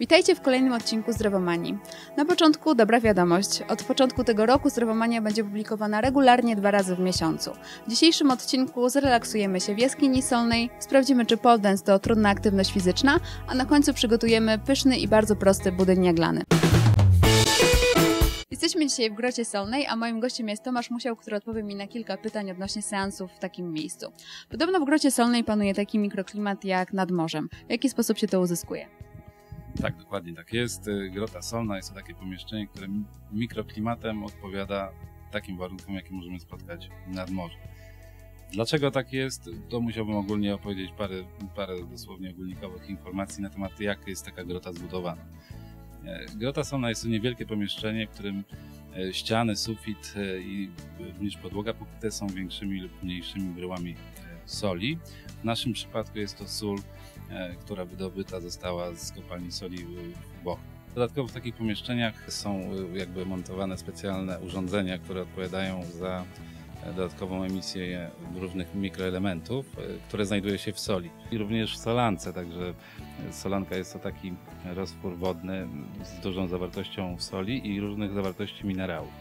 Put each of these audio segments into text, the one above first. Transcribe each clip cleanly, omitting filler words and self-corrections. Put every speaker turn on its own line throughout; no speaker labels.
Witajcie w kolejnym odcinku Zdrowomanii. Na początku dobra wiadomość. Od początku tego roku Zdrowomania będzie publikowana regularnie 2 razy w miesiącu. W dzisiejszym odcinku zrelaksujemy się w jaskini solnej, sprawdzimy, czy pole dance to trudna aktywność fizyczna, a na końcu przygotujemy pyszny i bardzo prosty budyń jaglany. Jesteśmy dzisiaj w Grocie Solnej, a moim gościem jest Tomasz Musiał, który odpowie mi na kilka pytań odnośnie seansów w takim miejscu. Podobno w Grocie Solnej panuje taki mikroklimat jak nad morzem. W jaki sposób się to uzyskuje?
Tak, dokładnie tak jest. Grota Solna jest to takie pomieszczenie, które mikroklimatem odpowiada takim warunkom, jakie możemy spotkać nad morzem. Dlaczego tak jest? To musiałbym ogólnie opowiedzieć parę dosłownie ogólnikowych informacji na temat, jak jest taka grota zbudowana. Grota Solna jest to niewielkie pomieszczenie, w którym ściany, sufit i również podłoga pokryte są większymi lub mniejszymi bryłami soli. W naszym przypadku jest to sól, która wydobyta została z kopalni soli w Bochni. Dodatkowo w takich pomieszczeniach są jakby montowane specjalne urządzenia, które odpowiadają za dodatkową emisję różnych mikroelementów, które znajduje się w soli. I również w solance, także solanka jest to taki roztwór wodny z dużą zawartością soli i różnych zawartości minerałów.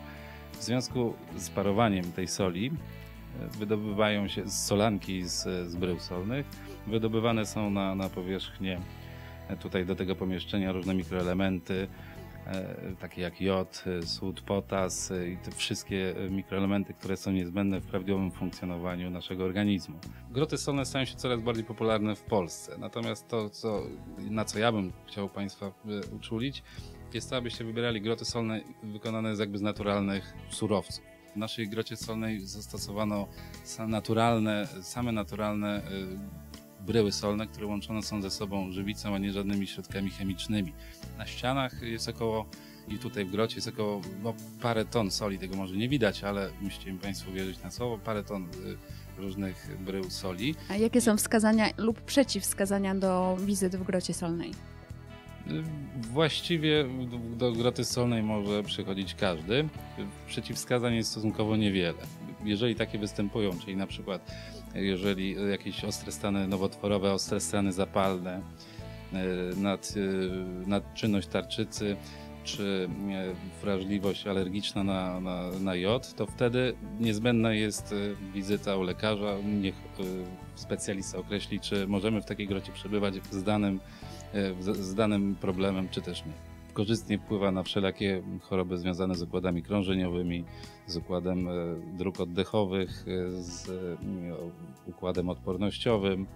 W związku z parowaniem tej soli wydobywają się z solanki z brył solnych, wydobywane są na powierzchnię tutaj do tego pomieszczenia różne mikroelementy, takie jak jod, sód, potas i te wszystkie mikroelementy, które są niezbędne w prawidłowym funkcjonowaniu naszego organizmu. Groty solne stają się coraz bardziej popularne w Polsce, natomiast to, na co ja bym chciał Państwa uczulić, jest to, abyście wybierali groty solne wykonane z naturalnych surowców. W naszej grocie solnej zastosowano same naturalne bryły solne, które łączone są ze sobą żywicą, a nie żadnymi środkami chemicznymi. Na ścianach jest i tutaj w grocie jest około parę ton soli, tego może nie widać, ale musicie mi Państwo wierzyć na słowo, parę ton różnych brył soli.
A jakie są wskazania lub przeciwwskazania do wizyt w Grocie Solnej?
Właściwie do groty solnej może przychodzić każdy. Przeciwwskazań jest stosunkowo niewiele. Jeżeli takie występują, czyli na przykład jeżeli jakieś ostre stany nowotworowe, ostre stany zapalne, nadczynność tarczycy czy wrażliwość alergiczna na jod, to wtedy niezbędna jest wizyta u lekarza. Niech specjalista określi, czy możemy w takiej grocie przebywać z danym problemem, czy też nie. Korzystnie wpływa na wszelakie choroby związane z układami krążeniowymi, z układem dróg oddechowych, z układem odpornościowym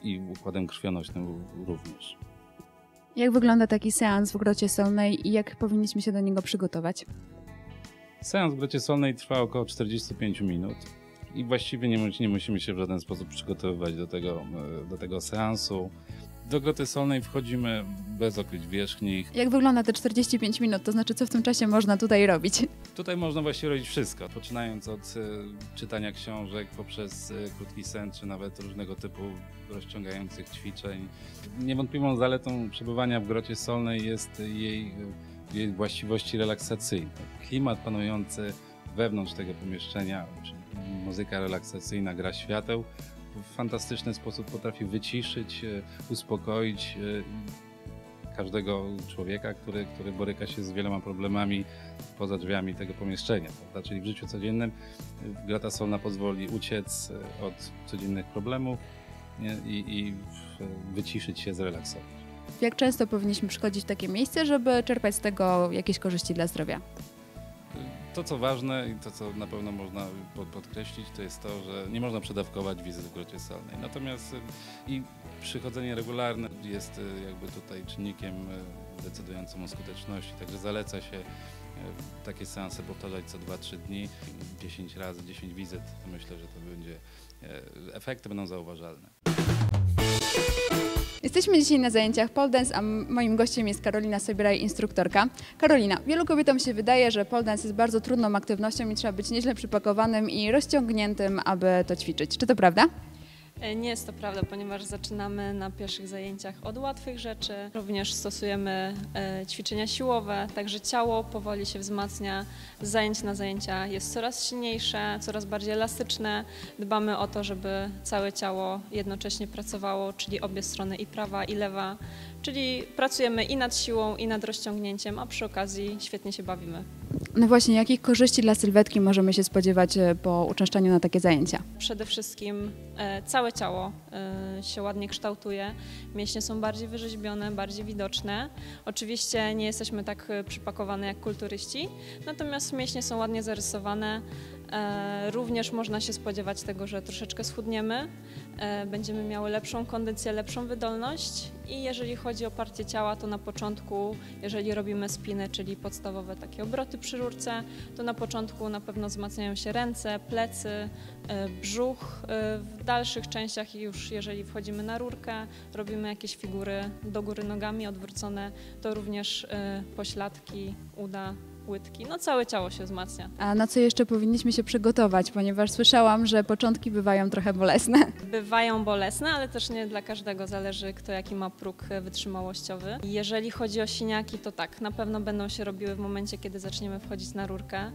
i układem krwionośnym również.
Jak wygląda taki seans w Grocie Solnej i jak powinniśmy się do niego przygotować?
Seans w Grocie Solnej trwa około 45 minut i właściwie nie musimy się w żaden sposób przygotowywać do tego seansu. Do Groty Solnej wchodzimy bez okryć wierzchnich.
Jak wygląda te 45 minut? To znaczy, co w tym czasie można tutaj robić?
Tutaj można właściwie robić wszystko, poczynając od czytania książek, poprzez krótki sen, czy nawet różnego typu rozciągających ćwiczeń. Niewątpliwą zaletą przebywania w Grocie Solnej jest jej właściwości relaksacyjne. Klimat panujący wewnątrz tego pomieszczenia, czyli muzyka relaksacyjna, gra świateł, w fantastyczny sposób potrafi wyciszyć, uspokoić każdego człowieka, który boryka się z wieloma problemami poza drzwiami tego pomieszczenia. Prawda? Czyli w życiu codziennym Grota Solna pozwoli uciec od codziennych problemów i wyciszyć się, zrelaksować.
Jak często powinniśmy przychodzić w takie miejsce, żeby czerpać z tego jakieś korzyści dla zdrowia?
To, co ważne i to, co na pewno można podkreślić, to jest to, że nie można przedawkować wizyt w Grocie Solnej. Natomiast i przychodzenie regularne jest jakby tutaj czynnikiem decydującym o skuteczności. Także zaleca się takie seanse powtarzać co 2-3 dni, 10 razy, 10 wizyt. To myślę, że to będzie, efekty będą zauważalne.
Jesteśmy dzisiaj na zajęciach pole dance, a moim gościem jest Karolina Sobieraj, instruktorka. Karolina, wielu kobietom się wydaje, że pole dance jest bardzo trudną aktywnością i trzeba być nieźle przypakowanym i rozciągniętym, aby to ćwiczyć. Czy to prawda?
Nie jest to prawda, ponieważ zaczynamy na pierwszych zajęciach od łatwych rzeczy. Również stosujemy ćwiczenia siłowe, także ciało powoli się wzmacnia. Z zajęć na zajęcia jest coraz silniejsze, coraz bardziej elastyczne. Dbamy o to, żeby całe ciało jednocześnie pracowało, czyli obie strony, i prawa, i lewa. Czyli pracujemy i nad siłą, i nad rozciągnięciem, a przy okazji świetnie się bawimy.
No właśnie, jakich korzyści dla sylwetki możemy się spodziewać po uczęszczaniu na takie zajęcia?
Przede wszystkim całe ciało się ładnie kształtuje, mięśnie są bardziej wyrzeźbione, bardziej widoczne. Oczywiście nie jesteśmy tak przypakowane jak kulturyści, natomiast mięśnie są ładnie zarysowane. Również można się spodziewać tego, że troszeczkę schudniemy, będziemy miały lepszą kondycję, lepszą wydolność i jeżeli chodzi o partie ciała, to na początku, jeżeli robimy spiny, czyli podstawowe takie obroty przy rurce, to na początku na pewno wzmacniają się ręce, plecy, brzuch. W dalszych częściach już jeżeli wchodzimy na rurkę, robimy jakieś figury do góry nogami odwrócone, to również pośladki, uda, łydki, no całe ciało się wzmacnia.
A na co jeszcze powinniśmy się przygotować, ponieważ słyszałam, że początki bywają trochę bolesne.
Bywają bolesne, ale też nie dla każdego, zależy kto jaki ma próg wytrzymałościowy. Jeżeli chodzi o siniaki, to tak, na pewno będą się robiły w momencie, kiedy zaczniemy wchodzić na rurkę.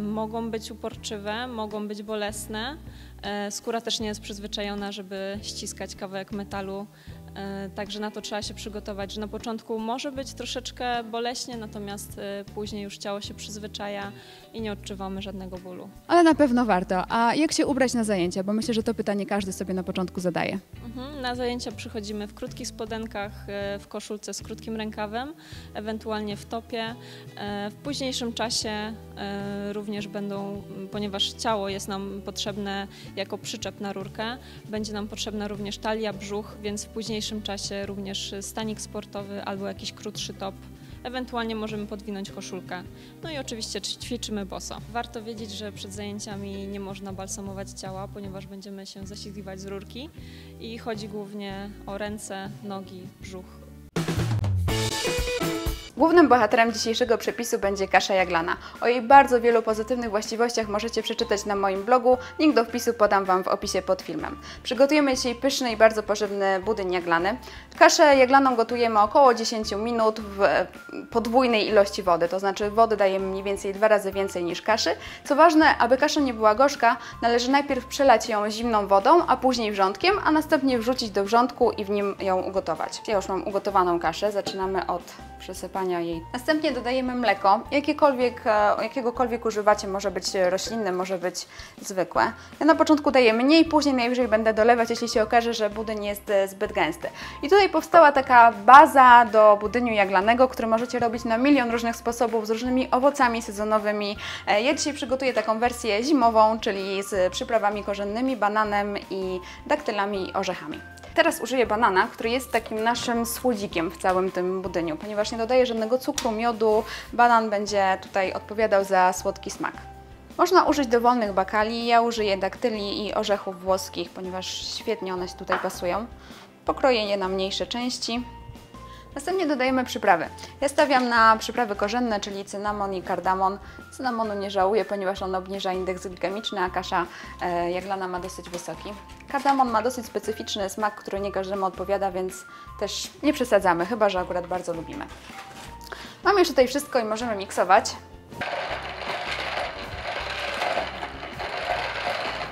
Mogą być uporczywe, mogą być bolesne. Skóra też nie jest przyzwyczajona, żeby ściskać kawałek metalu, także na to trzeba się przygotować, że na początku może być troszeczkę boleśnie, natomiast później już ciało się przyzwyczaja i nie odczuwamy żadnego bólu.
Ale na pewno warto. A jak się ubrać na zajęcia? Bo myślę, że to pytanie każdy sobie na początku zadaje.
Na zajęcia przychodzimy w krótkich spodenkach, w koszulce z krótkim rękawem, ewentualnie w topie. W późniejszym czasie również będą, ponieważ ciało jest nam potrzebne jako przyczep na rurkę, będzie nam potrzebna również talia, brzuch, więc w późniejszym czasie również stanik sportowy albo jakiś krótszy top. Ewentualnie możemy podwinąć koszulkę. No i oczywiście ćwiczymy boso. Warto wiedzieć, że przed zajęciami nie można balsamować ciała, ponieważ będziemy się zaślizgiwać z rurki i chodzi głównie o ręce, nogi, brzuch.
Głównym bohaterem dzisiejszego przepisu będzie kasza jaglana. O jej bardzo wielu pozytywnych właściwościach możecie przeczytać na moim blogu. Link do wpisu podam Wam w opisie pod filmem. Przygotujemy dzisiaj pyszny i bardzo pożywny budyń jaglany. Kaszę jaglaną gotujemy około 10 minut w podwójnej ilości wody, to znaczy wody dajemy mniej więcej 2 razy więcej niż kaszy. Co ważne, aby kasza nie była gorzka, należy najpierw przelać ją zimną wodą, a później wrzątkiem, a następnie wrzucić do wrzątku i w nim ją ugotować. Ja już mam ugotowaną kaszę, zaczynamy od przesypania jej. Następnie dodajemy mleko, jakiegokolwiek używacie, może być roślinne, może być zwykłe. Ja na początku daję mniej, później najwyżej będę dolewać, jeśli się okaże, że budyń jest zbyt gęsty. I tutaj powstała taka baza do budyniu jaglanego, który możecie robić na milion różnych sposobów, z różnymi owocami sezonowymi. Ja dzisiaj przygotuję taką wersję zimową, czyli z przyprawami korzennymi, bananem i daktylami i orzechami. Teraz użyję banana, który jest takim naszym słodzikiem w całym tym budyniu, ponieważ nie dodaję żadnego cukru, miodu. Banan będzie tutaj odpowiadał za słodki smak. Można użyć dowolnych bakali, ja użyję daktyli i orzechów włoskich, ponieważ świetnie one się tutaj pasują. Pokroję je na mniejsze części. Następnie dodajemy przyprawy. Ja stawiam na przyprawy korzenne, czyli cynamon i kardamon. Cynamonu nie żałuję, ponieważ on obniża indeks glikemiczny, a kasza jaglana ma dosyć wysoki. Kardamon ma dosyć specyficzny smak, który nie każdemu odpowiada, więc też nie przesadzamy, chyba że akurat bardzo lubimy. Mamy już tutaj wszystko i możemy miksować.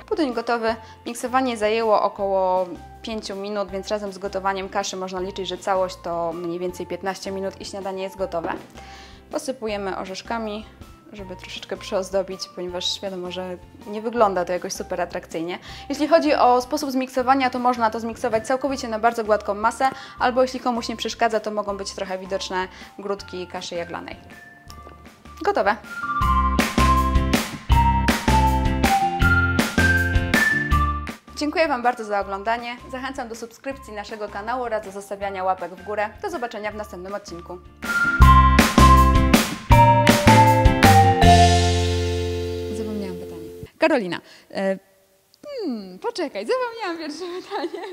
Budyń gotowy. Miksowanie zajęło około 5 minut, więc razem z gotowaniem kaszy można liczyć, że całość to mniej więcej 15 minut i śniadanie jest gotowe. Posypujemy orzeszkami, żeby troszeczkę przyozdobić, ponieważ wiadomo, że nie wygląda to jakoś super atrakcyjnie. Jeśli chodzi o sposób zmiksowania, to można to zmiksować całkowicie na bardzo gładką masę, albo jeśli komuś nie przeszkadza, to mogą być trochę widoczne grudki kaszy jaglanej. Gotowe! Dziękuję Wam bardzo za oglądanie. Zachęcam do subskrypcji naszego kanału oraz do zostawiania łapek w górę. Do zobaczenia w następnym odcinku. Zapomniałam pytania. Karolina, poczekaj, zapomniałam pierwsze pytanie.